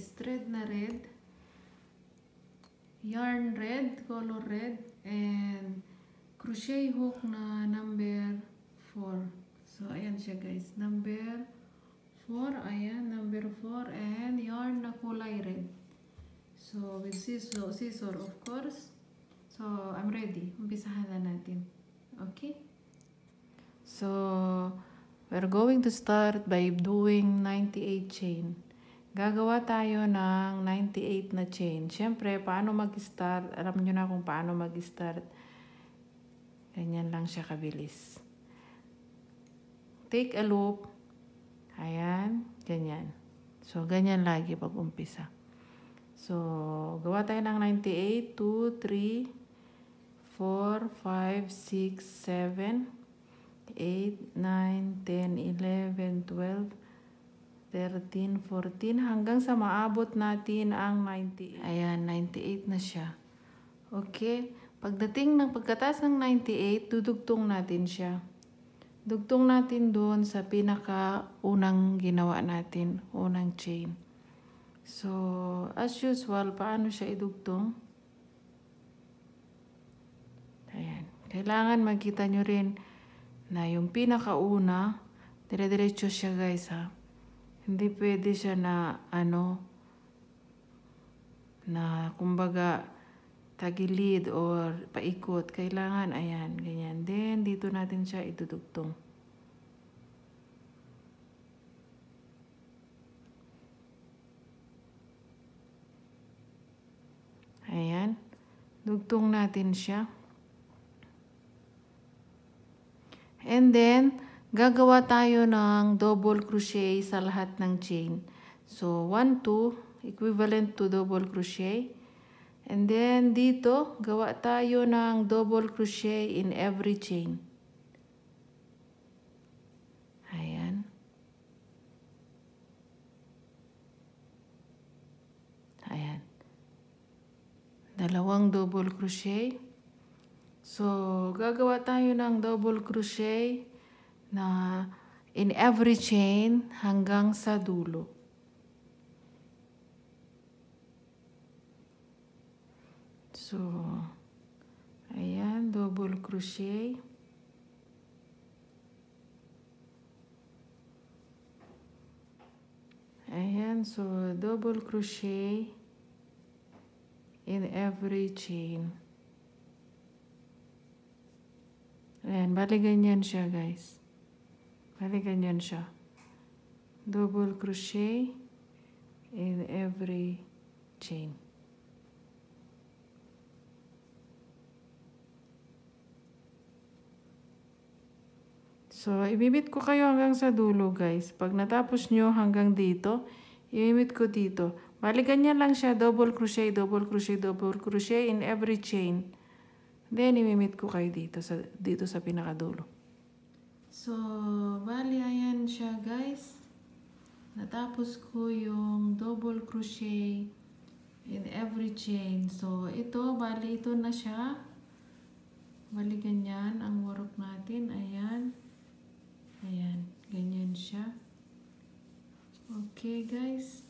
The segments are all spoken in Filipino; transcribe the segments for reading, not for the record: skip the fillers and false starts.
is thread na red, yarn red, color red, and crochet hook na number 4. So, ayan siya guys. Number 4. Ayan, number 4. And yarn na kulay red. So, with scissor of course. So, I'm ready. Umpisahan na natin. Okay? So, we're going to start by doing 98 chain. Gagawa tayo ng 98 na chain. Siyempre, paano mag-start? Alam nyo na kung paano mag-start. Ganyan lang siya kabilis. Take a loop. Ayan, ganyan. So, ganyan lagi pag umpisa. So, gawa tayo ng 98, 2, 3, 4, 5, 6, 7, 8, 9, 10, 11, 12, 13, 14, hanggang sa maabot natin ang 98. Ayan, 98 na siya. Okay, pagkataas ng 98, dudugtong natin siya. Dugtong natin doon sa pinaka-unang ginawa natin, unang chain. So, as usual, paano siya idugtong? Ayan. Kailangan makita nyo rin na yung pinaka-una, dire-diretso siya guys ha. Hindi pwede siya na, na kumbaga, tagilid or paikot. Kailangan, ayan, ganyan. Then, dito natin siya idudugtong. Ayan. Dugtong natin siya. And then, gagawa tayo ng double crochet sa lahat ng chain. So, 1, 2, equivalent to double crochet. And then, dito, gawa tayo ng double crochet in every chain. Ayan. Ayan. Dalawang double crochet. So, gagawa tayo ng double crochet na in every chain hanggang sa dulo. So, ayan, double crochet. Ayan, so double crochet in every chain. Ayan, bali ganyan siya guys. Bali ganyan siya. Double crochet in every chain. So, ibibit ko kayo hanggang sa dulo, guys. Pag natapos nyo hanggang dito, ibibit ko dito. Bali, ganyan lang siya. Double crochet, double crochet, double crochet in every chain. Then, ibibit ko kayo dito sa pinakadulo. So, bali, ayan siya, guys. Natapos ko yung double crochet in every chain. So, ito, bali, ito na siya. Bali, ganyan ang work natin. Ayan. Ayan, ganyan siya. Okay, guys.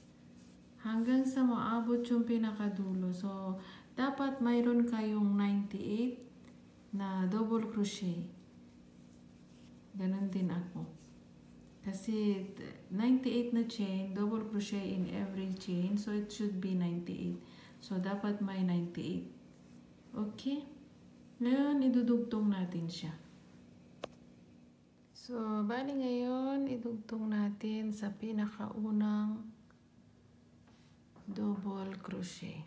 Hanggang sa maabot yung pinakadulo. So, dapat mayroon kayong 98 na double crochet. Ganon din ako. Kasi 98 na chain, double crochet in every chain. So, it should be 98. So, dapat may 98. Okay? Ngayon, idudugtong natin siya. So, bali ngayon, idugtong natin sa pinakaunang double crochet.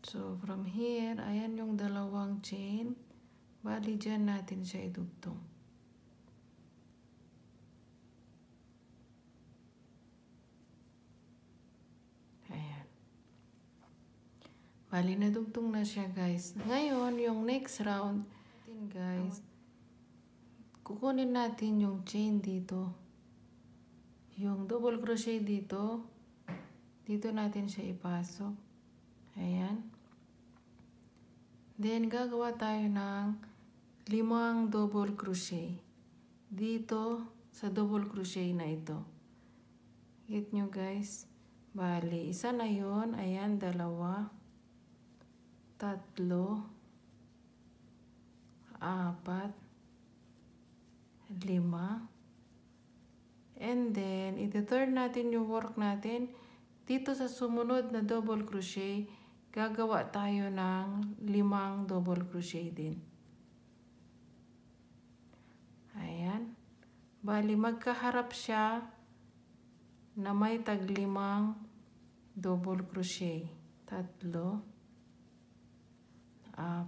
So, from here, ayan yung dalawang chain. Bali, dyan natin siya idugtong. Ayan. Bali, nadugtong na siya, guys. Ngayon, yung next round, guys, kukunin natin yung chain dito. Yung double crochet dito. Dito natin siya ipasok. Ayan. Then, gagawa tayo ng 5 double crochet. Dito sa double crochet na ito. Get nyo guys? Bali, isa na yun. Ayan, 2, 3, 4, 5. And then, iti-turn natin yung work natin. Dito sa sumunod na double crochet, gagawa tayo ng 5 double crochet din. Ayan. Bali, magkaharap siya na may tag 5 double crochet. 3, 4,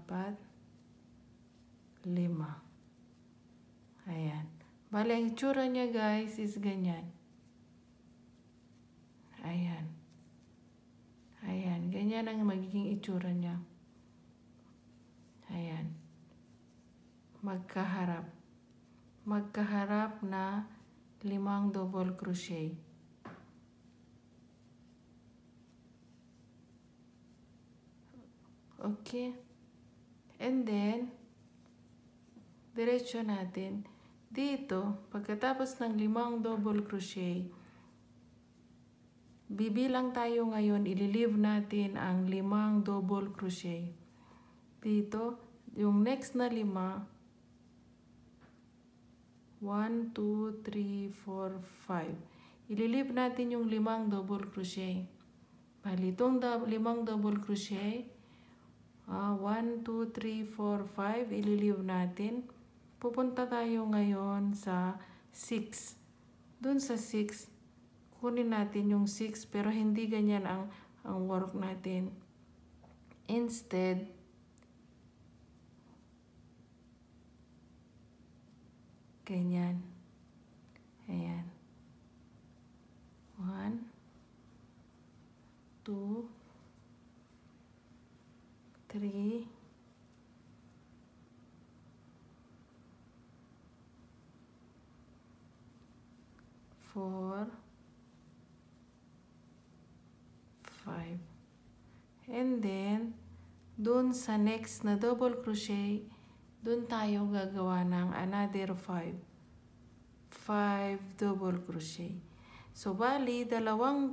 5. Ayan. Bali, ang itsura niya guys is ganyan. Ayan. Ayan. Ganyan ang magiging itsura niya. Ayan. Magkaharap. Magkaharap na 5 double crochet. Okay. And then, diretso natin. Dito, pagkatapos ng 5 double crochet, bibilang tayo ngayon, ililive natin ang 5 double crochet. Dito, yung next na 5, 1, 2, 3, 4, 5. Ililive natin yung 5 double crochet. Bali, itong 5 double crochet, 1, 2, 3, 4, 5, ililive natin. Pupunta tayo ngayon sa 6. Doon sa 6, kunin natin yung 6 pero hindi ganyan ang work natin. Instead, ganyan. Ayan. 1, 2, 3, 4, 5. And then, dun sa next na double crochet, dun tayo gagawa ng another 5. 5 double crochet. So, bali, 2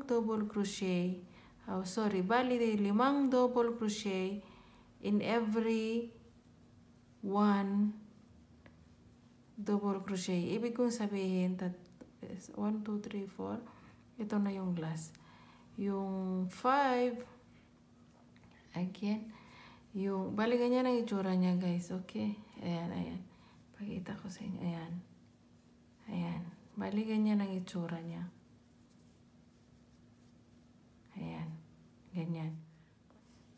double crochet. Bali, 5 double crochet in every 1 double crochet. Ibig kong sabihin, 1, 2, 3, 4. Ito na yung last. Yung 5, again, bali ganyan ang itsura niya guys, okay? Ayan, ayan. Pakita ko sa inyo, ayan. Ayan, bali ganyan ang itsura niya. Ayan, ganyan.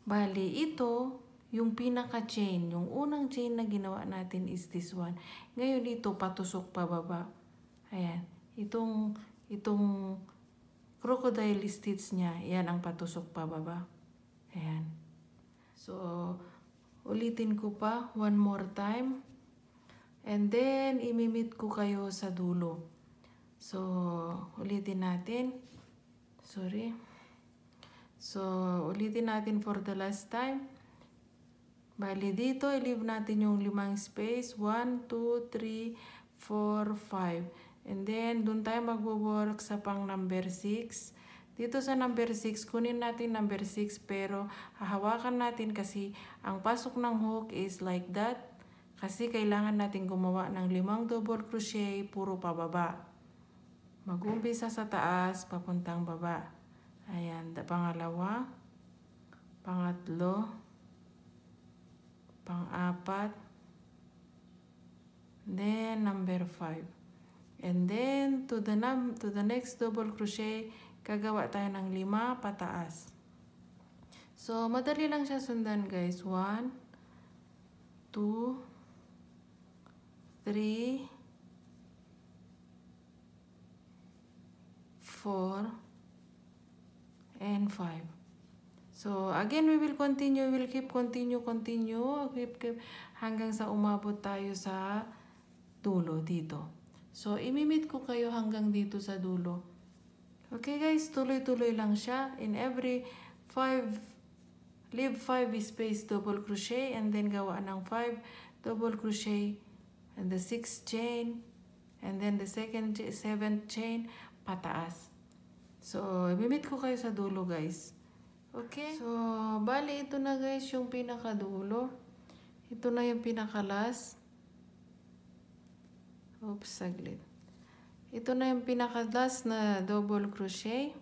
Bali, ito, yung pinaka-chain, yung unang chain na ginawa natin is this one. Ngayon ito, patusok pababa. Ayan, itong crocodile stitch niya, yan ang patusok pababa. Ayan. So, ulitin ko pa one more time. And then, imimit ko kayo sa dulo. So, ulitin natin. Sorry. So, ulitin natin for the last time. Bali dito, i-leave natin yung 5 space. 1, 2, 3, 4, 5. And then, dun tayo magwo-work sa pang number 6. Dito sa number 6, kunin natin number 6 pero hahawakan natin kasi ang pasok ng hook is like that. Kasi kailangan natin gumawa ng 5 double crochet puro pababa. Mag-umpisa sa taas, papuntang baba. Ayan, pangalawa, pangatlo, pang-4, then number 5. And then, to the next double crochet, gagawa tayo ng 5 pataas. So, madali lang siya sundan guys. 1, 2, 3, 4, and 5. So, again, we will continue. We will keep continue. Keep hanggang sa umabot tayo sa dulo dito. So, imimit ko kayo hanggang dito sa dulo. Okay guys, tuloy-tuloy lang siya. In every 5, leave 5 space double crochet and then gawa ng 5 double crochet and the 6th chain and then the 7th chain pataas. So, imimit ko kayo sa dulo, guys. Okay? So, bali ito na guys yung pinakadulo. Ito na yung pinakalas. Oops, saglit. Ito na yung pinakalas na double crochet.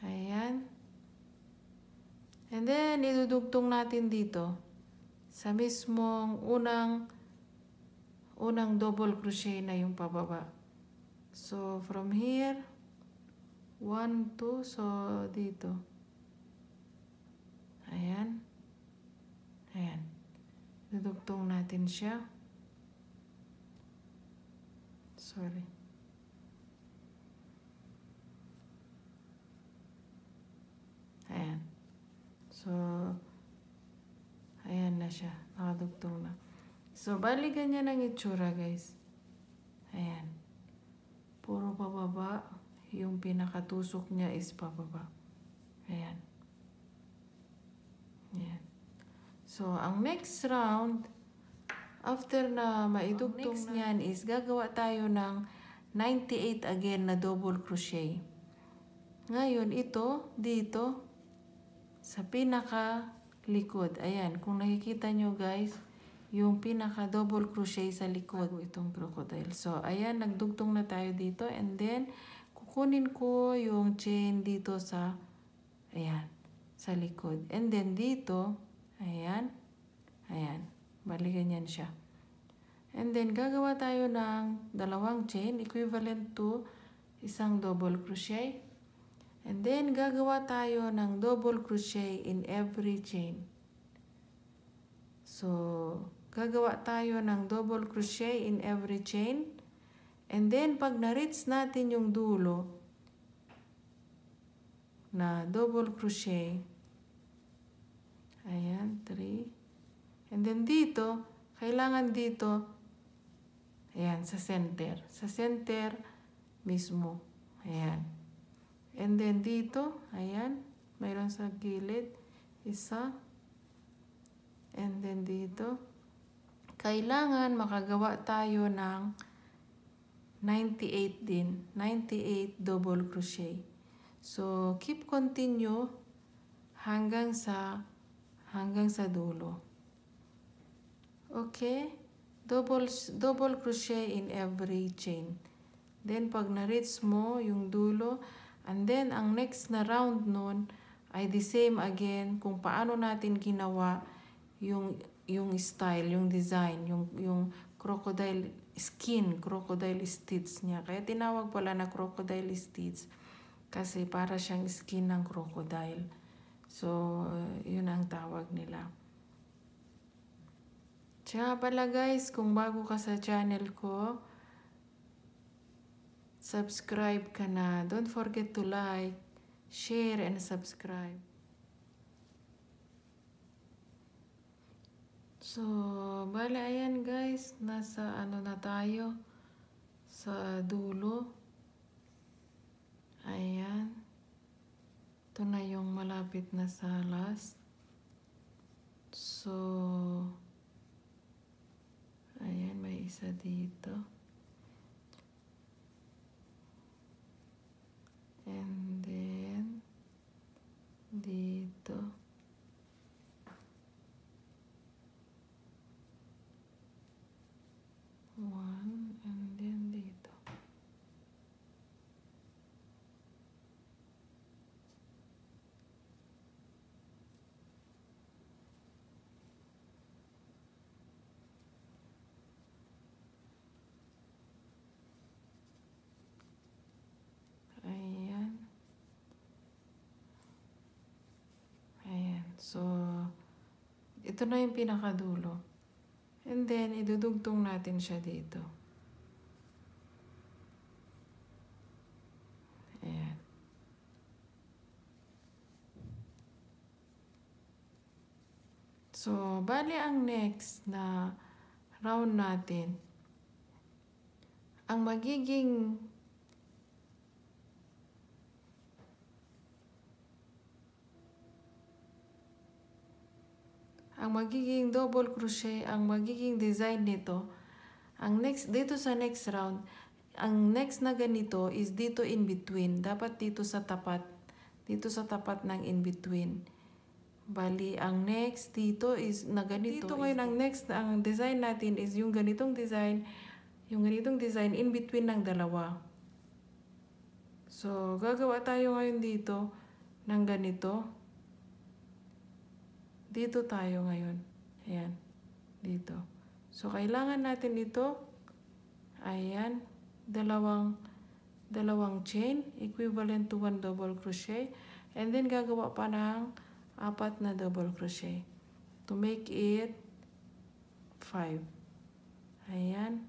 Ayan. And then, idudugtong natin dito sa mismong unang double crochet na yung pababa. So, from here, 1, 2, so dito. Ayan. Ayan. Dudugtong natin siya. Sorry. Ayan. So, ayan na siya. Nakadugtong na. So, bali ganyan ang itsura, guys. Ayan. Puro pababa. Yung pinakatusok niya is pababa. Ayan. Ayan. So, ang next round, after na maidugtong next niyan is gagawa tayo ng 98 again na double crochet. Ngayon, ito, dito, sa pinaka likod. Ayan, kung nakikita nyo guys, yung pinaka double crochet sa likod. Itong crocodile. So, ayan, nagdugtong na tayo dito. And then, kukunin ko yung chain dito sa, ayan, sa likod. And then, dito, ayan, ayan, bali ganyan siya. And then, gagawa tayo ng dalawang chain, equivalent to isang double crochet. And then, gagawa tayo ng double crochet in every chain. So, gagawa tayo ng double crochet in every chain. And then, pag na-reach natin yung dulo na double crochet, ayan, 3. And then dito, kailangan dito, ayan, sa center. Sa center mismo. Ayan. And then dito, ayan, mayroon sa gilid, isa. And then dito, kailangan makagawa tayo ng 98 din. 98 double crochet. So, keep continue hanggang sa dulo. Okay? Double crochet in every chain. Then, pag na-reach mo yung dulo, and then, ang next na round nun ay the same again kung paano natin ginawa yung style, yung design, yung crocodile skin, crocodile stitch niya. Kaya tinawag pala na crocodile stitch kasi para siyang skin ng crocodile. So, yun ang tawag nila. Tsaka pala guys, kung bago ka sa channel ko, subscribe ka na. Don't forget to like, share, and subscribe. So, bale ayan guys, nasa ano na tayo, sa dulo. Ayan. Ito na yung malapit na sa last. So, ayan, may isa dito. And then, dito. One, and then dito. Ayan. Ayan. So, ito na yung pinakadulo. And then, idudugtong natin siya dito. Ayan. So, bali ang next na round natin, ang magiging double crochet, ang magiging design nito, ang next, dito sa next round, ang next na ganito is dito in between. Dapat dito sa tapat. Dito sa tapat ng in between. Bali, ang next dito is na ganito. Dito ngayon ang next, ang design natin is yung ganitong design. Yung ganitong design in between ng dalawa. So, gagawa tayo ngayon dito ng ganito. Dito tayo ngayon. Ayan. Dito. So, kailangan natin ito. Ayan. Dalawang chain. Equivalent to 1 double crochet. And then, gagawa pa ng 4 na double crochet. To make it 5. Ayan.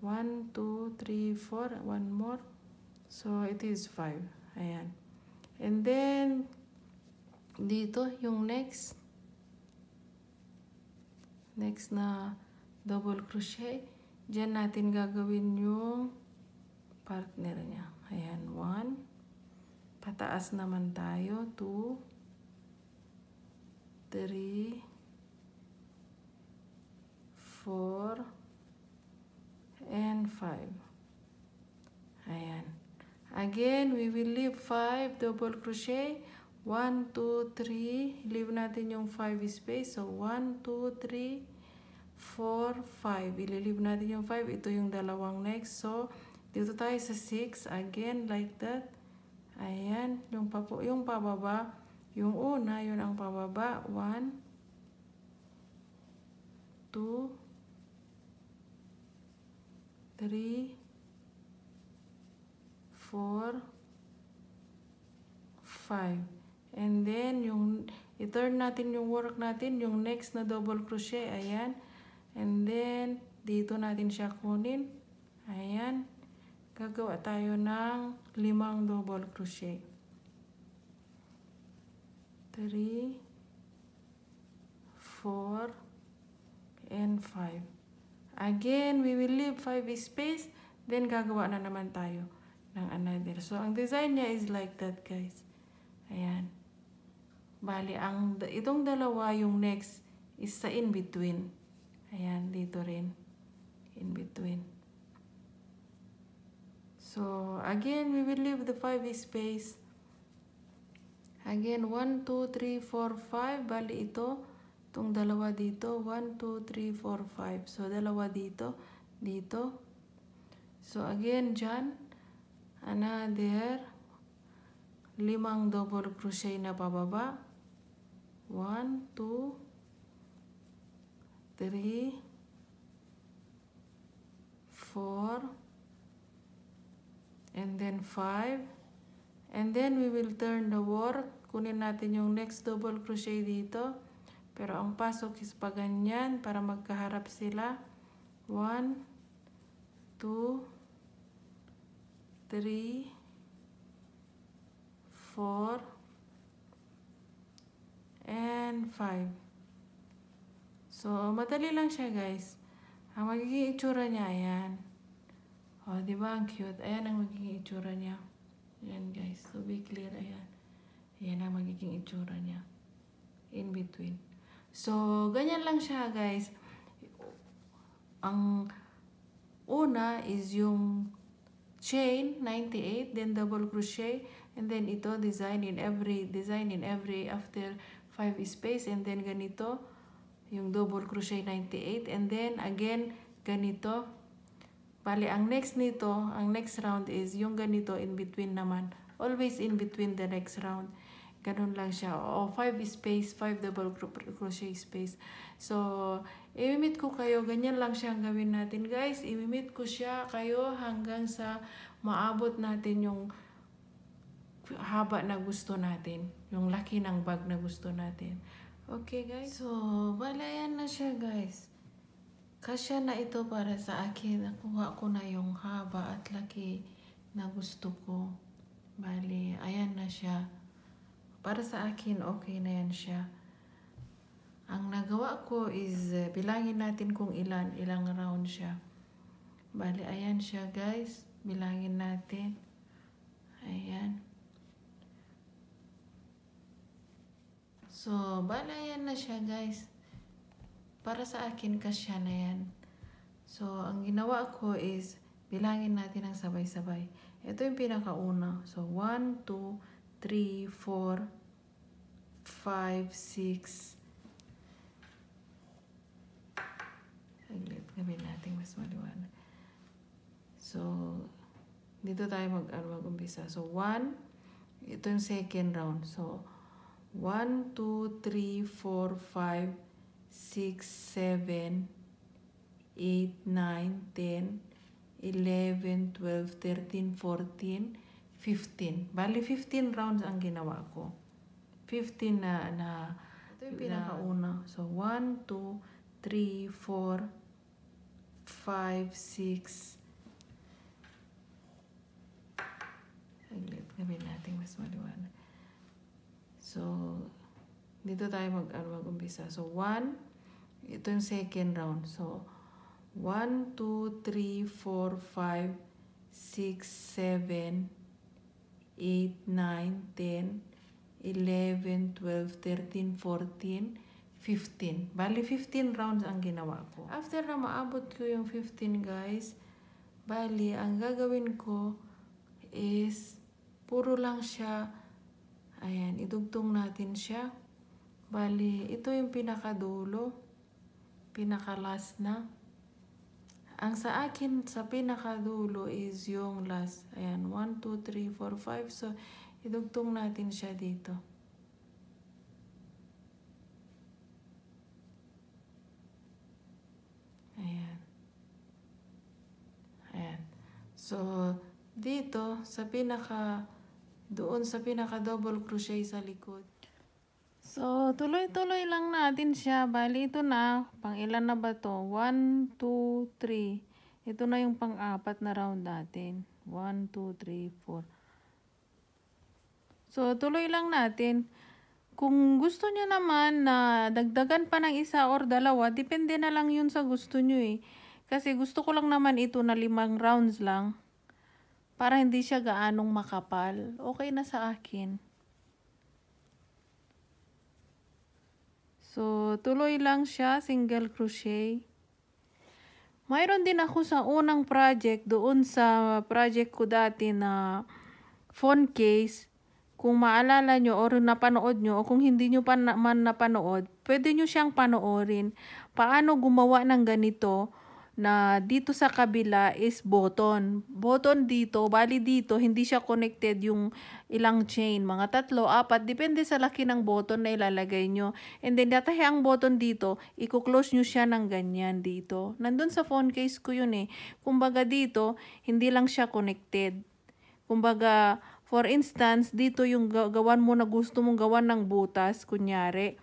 1, 2, 3, 4. One more. So, it is 5. Ayan. And then, dito, yung next na double crochet. Diyan natin gagawin yung partner niya. Ayan, 1. Pataas naman tayo. 2, 3, 4, and 5. Ayan. Again, we will leave 5 double crochet. 1, 2, 3. Leave natin yung 5 space. So, 1, 2, 3, 4, 5. Ililive natin yung 5. Ito yung dalawang next. So, dito tayo sa 6. Again, like that. Ayan. Yung pababa. Yung una, yun ang pababa. 1, 2, 3, 4, 5. And then, i-turn natin yung work natin, yung next na double crochet, ayan. And then, dito natin siya kunin. Ayan. Gagawa tayo ng 5 double crochet. 3, 4, and 5. Again, we will leave 5 space. Then, gagawa na naman tayo ng another. So, ang design niya is like that, guys. Ayan. Bali, itong dalawa, yung next, is sa in-between. Ayan, dito rin. In-between. So, again, we will leave the 5 space. Again, 1, 2, 3, 4, 5. Bali, itong dalawa dito. 1, 2, 3, 4, 5. So, dalawa dito. Dito. So, again, dyan. Another 5 double crochet na pababa. 1, 2, 3, 4, and then 5. And then we will turn the work. Kunin natin yung next double crochet dito. Pero ang pasok is pa ganyan para magkaharap sila. 1, 2, 3, 4, and 5. So, madali lang siya, guys. Ang magiging itsura niya, ayan. O, diba? Ang cute. Ayan ang magiging itsura niya. Ayan, guys. To be clear, ayan. Ayan ang magiging itsura niya. In between. So, ganyan lang siya, guys. Ang una is yung chain, 98, then double crochet, and then ito, design in every after 5 space, and then ganito, yung double crochet 98, and then again, ganito. Bali, ang next nito, ang next round is yung ganito in between naman. Always in between the next round. Ganun lang siya. O, 5 space, 5 double crochet space. So, i-meet ko kayo. Ganyan lang siyang gawin natin, guys. I-meet ko siya kayo hanggang sa maabot natin yung haba na gusto natin. Yung laki ng bag na gusto natin. Okay, guys? So, wala yan na siya, guys. Kasya na ito para sa akin. Nakuha ko na yung haba at laki na gusto ko. Bali, ayan na siya. Para sa akin, okay na yan siya. Ang nagawa ko is, bilangin natin kung ilang round siya. Bali, ayan siya, guys. Bilangin natin. Ayan. So, bali, ayan na siya, guys. Para sa akin, kasya na yan. So, ang ginawa ko is, Bilangin natin ng sabay-sabay. Ito yung pinakauna. So, 1, 2, 3, 4, 5, 6. Saglit, gawin natin mas maliwanag. So, dito tayo mag-umpisa. So, 1, ito yung second round. So, 1, 2, 3, 4, 5, 6, 7, 8, 9, 10, 11, 12, 13, 14, 15. Bali, 15 rounds ang ginawa ko. 15 na ito yung pinakauna. So, 1, 2, 3, 4, 5, 6. Saglit, gawin natin mas maliwanag. So, dito tayo mag-umpisa. So, 1, ito yung second round. So, 1, 2, 3, 4, 5, 6, 7, 8, 9, 10, 11, 12, 13, 14, 15. Bali, 15 rounds ang ginawa ko. After na maabot ko yung 15, guys, bali, ang gagawin ko is, puro lang siya, ayan, idugtong natin siya. Bali, ito yung pinakadulo, pinaka-last na. Ang sa akin, sa pinakadulo is yung last. Ayan, 1, 2, 3, 4, 5. So, idugtong natin siya dito. Ayan. Ayan. So, dito, doon sa pinaka double crochet sa likod. So, tuloy-tuloy lang natin siya. Bali, ito na. Pang ilan na ba to? 1, 2, 3. Ito na yung pang-apat na round natin. 1, 2, 3, 4. So, tuloy lang natin. Kung gusto nyo naman na dagdagan pa ng isa or dalawa, depende na lang yun sa gusto nyo eh. Kasi gusto ko lang naman ito na 5 rounds lang. Para hindi siya gaanong makapal. Okay na sa akin. So, tuloy lang siya, single crochet. Mayroon din ako sa unang project, doon sa project ko dati na phone case. Kung maalala nyo or napanood nyo o kung hindi nyo pa man napanood, pwede nyo siyang panoorin. Paano gumawa ng ganito na dito sa kabila is button. Button dito, bali dito, hindi siya connected yung ilang chain. Mga 3, 4, depende sa laki ng button na ilalagay nyo. And then, datahe ang button dito, i-close nyo siya ng ganyan dito. Nandun sa phone case ko yun eh. Kumbaga dito, hindi lang siya connected. Kumbaga, for instance, dito yung gawan mo na gusto mong gawan ng butas, kunyari.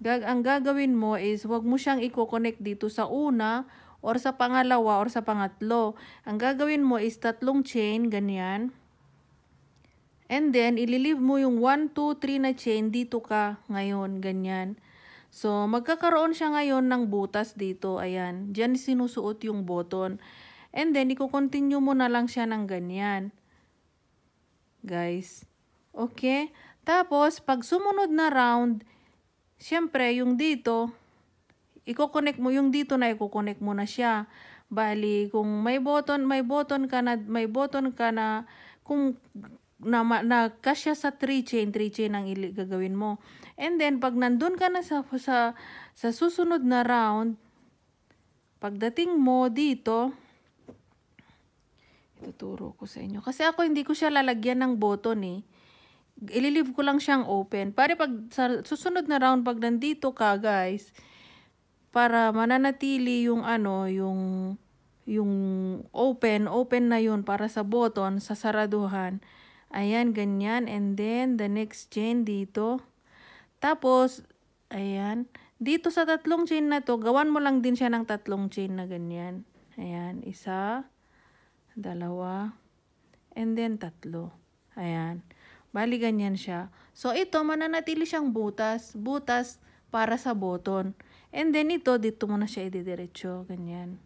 Ang gagawin mo is, wag mo siyang i-connect dito sa una, or sa pangalawa, or sa pangatlo. Ang gagawin mo is 3 chain, ganyan. And then, ililive mo yung 1, 2, 3 na chain, dito ka ngayon, ganyan. So, magkakaroon siya ngayon ng butas dito, ayan. Diyan sinusuot yung button. And then, i-continue mo na lang siya ng ganyan. Guys. Okay? Tapos, pag sumunod na round, syempre, yung dito, i-connect mo yung dito na i-connect mo na siya. Bali, kung may button ka na kung na kasya sa 3 chain ang gagawin mo. And then pag nandun ka na sa susunod na round, pagdating mo dito, ituturo ko sa inyo. Kasi ako hindi ko siya lalagyan ng button eh. Ililive ko lang siyang open. Pare pag sa susunod na round, pag nandito ka guys, para mananatili yung yung open na yun para sa button, sa saraduhan. Ayan, ganyan. And then, the next chain dito. Tapos, ayan. Dito sa 3 chain na to, gawan mo lang din siya ng 3 chain na ganyan. Ayan, 1, 2, and then 3. Ayan. Bali, ganyan siya. So, ito, mananatili siyang butas para sa button. And then ito, dito mo na siya ididiretso. Ganyan.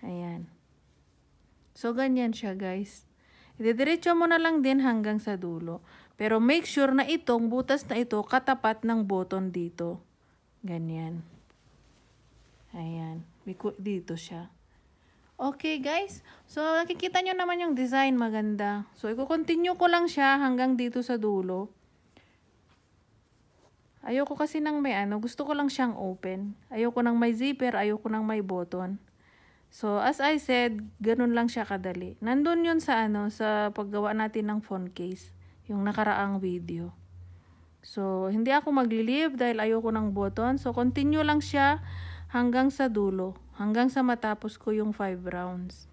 Ayan. So, ganyan siya guys. Ididiretso mo na lang din hanggang sa dulo. Pero make sure na itong butas na ito katapat ng button dito. Ganyan. Ayan. Dito siya. Okay guys, so nakikita nyo naman yung design, maganda. So i-continue ko lang siya hanggang dito sa dulo. Ayoko kasi nang may gusto ko lang siyang open. Ayoko nang may zipper, ayoko nang may button. So as I said, ganun lang siya kadali. Nandun yun sa sa paggawa natin ng phone case, yung nakaraang video. So hindi ako magli-leave dahil ayoko ng button. So continue lang siya hanggang sa dulo, hanggang sa matapos ko yung 5 rounds.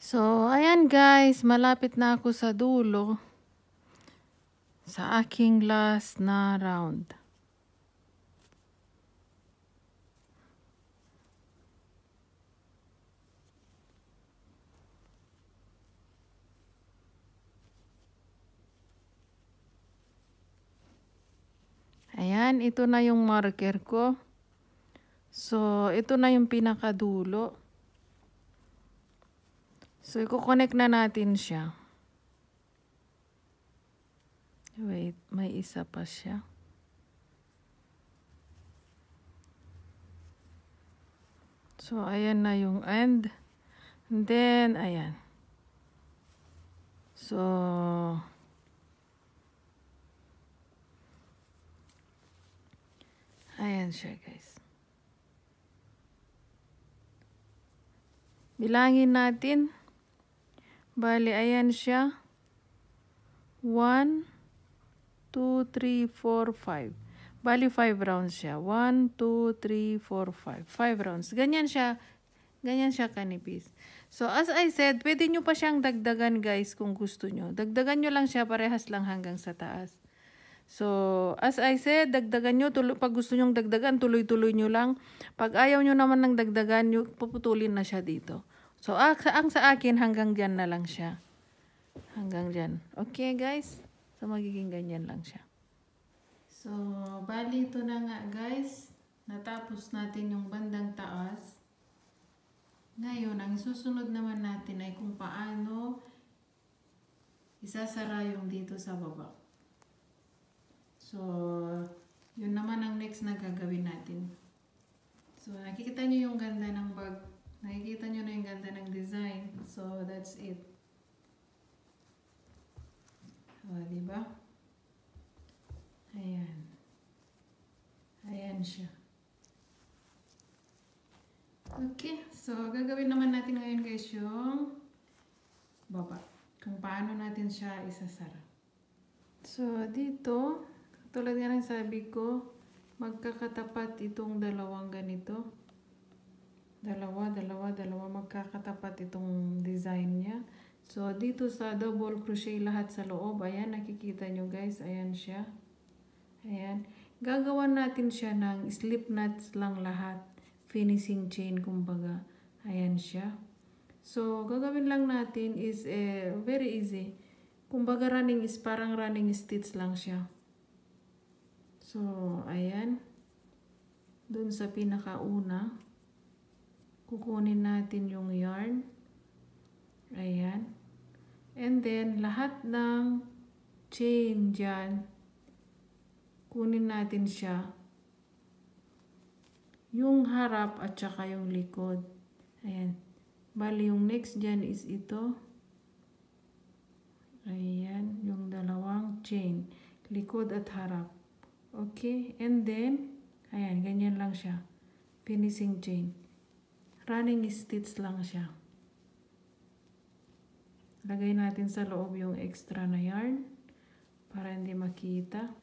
So, ayan guys, malapit na ako sa dulo sa aking last na round. Ayan, ito na yung marker ko. So, ito na yung pinakadulo. So, i-connect na natin siya. Wait, may isa pa siya. So, ayan na yung end. And then, ayan. So, ayan siya guys. Bilangin natin. Bali, ayan siya. 1, 2, 3, 4, 5. Bali, 5 rounds siya. 1, 2, 3, 4, 5. 5 rounds. Ganyan siya kanipis. So, as I said, pwede nyo pa siyang dagdagan guys kung gusto nyo. Dagdagan nyo lang siya, parehas lang hanggang sa taas. So, as I said, dagdagan nyo. Pag gusto nyong dagdagan, tuloy-tuloy nyo lang. Pag ayaw nyo naman ng dagdagan, puputulin na siya dito. So, ang sa akin, hanggang dyan na lang siya. Hanggang dyan. Okay, guys? So, magiging ganyan lang siya. So, bali ito na nga, guys. Natapos natin yung bandang taas. Ngayon, ang susunod naman natin ay kung paano isasara yung dito sa baba. So, yun naman ang next na gagawin natin. So, nakikita nyo yung ganda ng bag. Nakikita nyo na yung ganda ng design. So, that's it. O, diba? Ayan. Ayan siya. Okay. So, gagawin naman natin ngayon guys yung baba. Kung paano natin siya isasara. So, dito, tulad nga ng sabi ko, magkakatapat itong dalawang ganito. Dalawa, magkakatapat itong design niya. So, dito sa double crochet lahat sa loob, ayan, nakikita nyo guys, ayan siya. Ayan. Gagawan natin siya ng slip knots lang lahat. Finishing chain, kumbaga. Ayan siya. So, gagawin lang natin is very easy. Kumbaga parang running stitch lang siya. So, ayan. Dun sa pinakauna, kukunin natin yung yarn. Ayan. And then, lahat ng chain dyan, kunin natin siya. Yung harap at saka yung likod. Ayan. Bali, yung next dyan is ito. Ayan. Yung dalawang chain. Likod at harap. Okay. And then, ayan. Ganyan lang siya. Finishing chain. Running stitch lang siya. Lagay natin sa loob yung extra na yarn para hindi makita.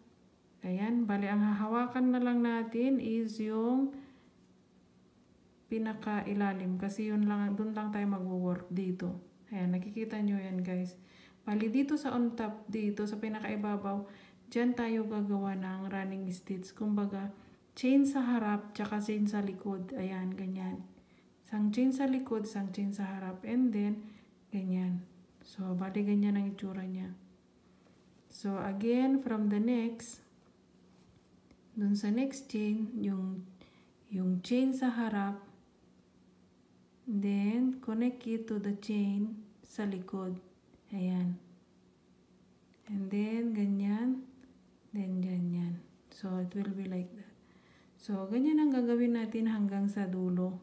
Ayan, bali ang hahawakan na lang natin is yung pinaka-ilalim kasi yun lang, dun lang tayo magwo-work dito. Ayan, nakikita nyo yan guys. Bali dito sa on top, dito sa pinaka-ibabaw, dyan tayo gagawa ng running stitch. Kumbaga, chain sa harap, tsaka chain sa likod. Ayan, ganyan. Isang chain sa likod, isang chain sa harap, and then, ganyan. So, bali ganyan ang itsura niya. So, again, from the next, dun sa next chain, yung yung chain sa harap, then connect it to the chain sa likod. Ayan. And then ganyan, then ganyan. So it will be like that. So ganyan ang gagawin natin hanggang sa dulo.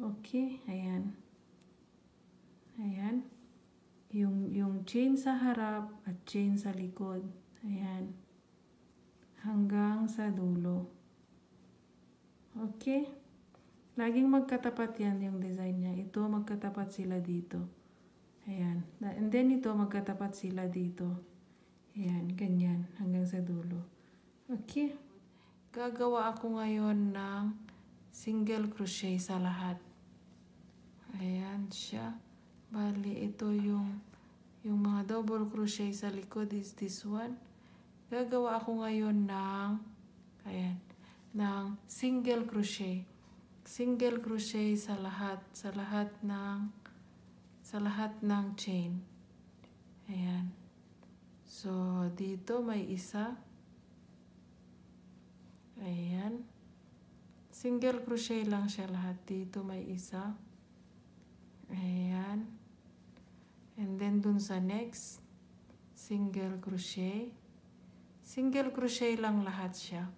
Okay, ayan. Ayan. Yung chain sa harap at chain sa likod. Ayan. Hanggang sa dulo. Okay? Laging magkatapat yan yung design niya. Ito, magkatapat sila dito. Ayan. And then ito, magkatapat sila dito. Ayan, ganyan. Hanggang sa dulo. Okay? Gagawa ako ngayon ng single crochet sa lahat. Ayan siya. Bali, ito yung mga double crochet sa likod is this one. Gagawa ako ngayon ng, ayan, ng single crochet. Single crochet sa lahat ng chain. Ayan. So, dito may isa. Ayan. Single crochet lang siya lahat. Dito may isa. Ayan. And then dun sa next, single crochet. Single crochet lang lahat siya.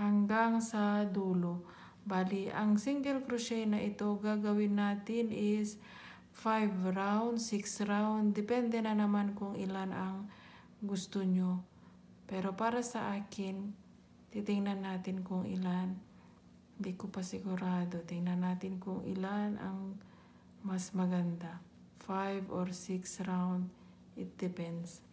Hanggang sa dulo. Bali, ang single crochet na ito, gagawin natin is 5 round, 6 round. Depende na naman kung ilan ang gusto nyo. Pero para sa akin, titingnan natin kung ilan. Hindi ko pa sigurado. Tingnan natin kung ilan ang mas maganda. 5 or 6 round. It depends.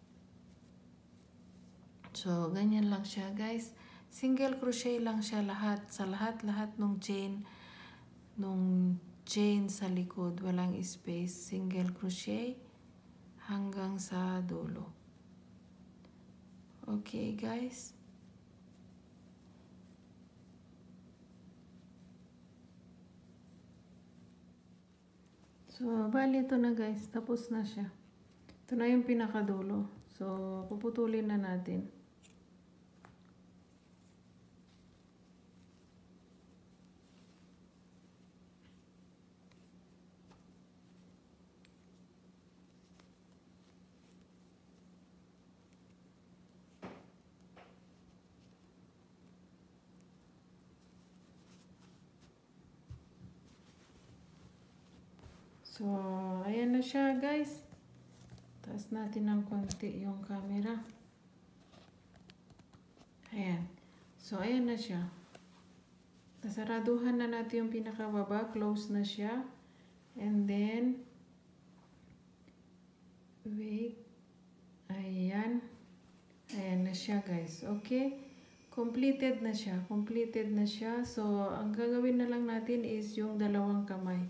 So, ganyan lang siya, guys. Single crochet lang siya lahat. Sa lahat nung chain sa likod. Walang space. Single crochet hanggang sa dulo. Okay, guys. So, bali ito na, guys. Tapos na siya. Ito na yung pinakadulo. So, puputulin na natin. So, ayan na siya, guys. Taas natin ng konti yung camera. Ayan. So, ayan na siya. Nasaraduhan na natin yung pinakababa. Close na siya. And then, wait. Ayan. Ayan na siya, guys. Okay? Completed na siya. Completed na siya. So, ang gagawin na lang natin is yung dalawang kamay.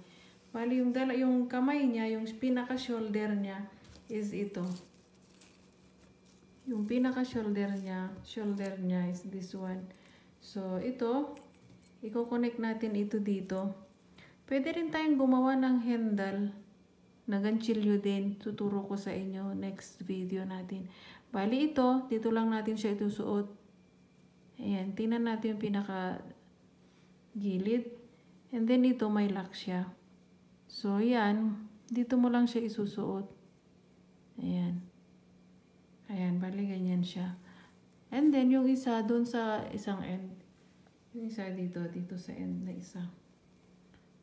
Bali, yung kamay niya, yung pinaka-shoulder niya is ito. Yung pinaka-shoulder niya is this one. So, ito, i-connect natin ito dito. Pwede rin tayong gumawa ng handle na ganchilyo din. Tuturo ko sa inyo next video natin. Bali, ito, dito lang natin siya itusuot. Ayan, tingnan natin yung pinaka-gilid. And then, ito may lock siya. So, yan. Dito mo lang siya isusuot. Ayan. Ayan, bali ganyan siya. And then, yung isa doon sa isang end. Yung isa dito sa end na isa.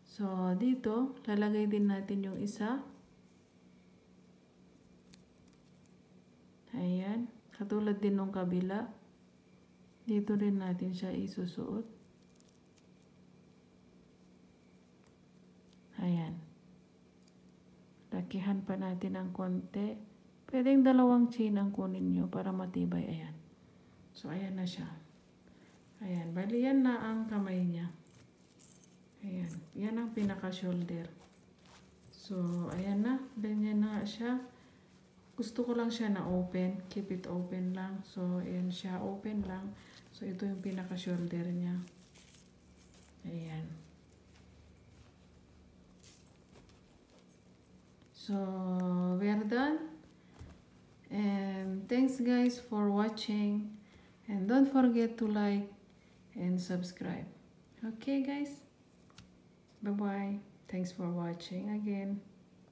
So, dito, lalagay din natin yung isa. Ayan. Katulad din nung kabila. Dito rin natin siya isusuot. Ayan. Lakihan pa natin ng konti. Pwedeng dalawang chain ang kunin nyo para matibay. Ayan. So, ayan na siya. Ayan. Bali, yan na ang kamay niya. Ayan. Yan ang pinaka-shoulder. So, ayan na. Ganyan na siya. Gusto ko lang siya na open. Keep it open lang. So, ayan siya. Open lang. So, ito yung pinaka-shoulder niya. Ayan. So, we're done. And thanks guys for watching. And don't forget to like and subscribe. Okay guys, bye bye, thanks for watching again.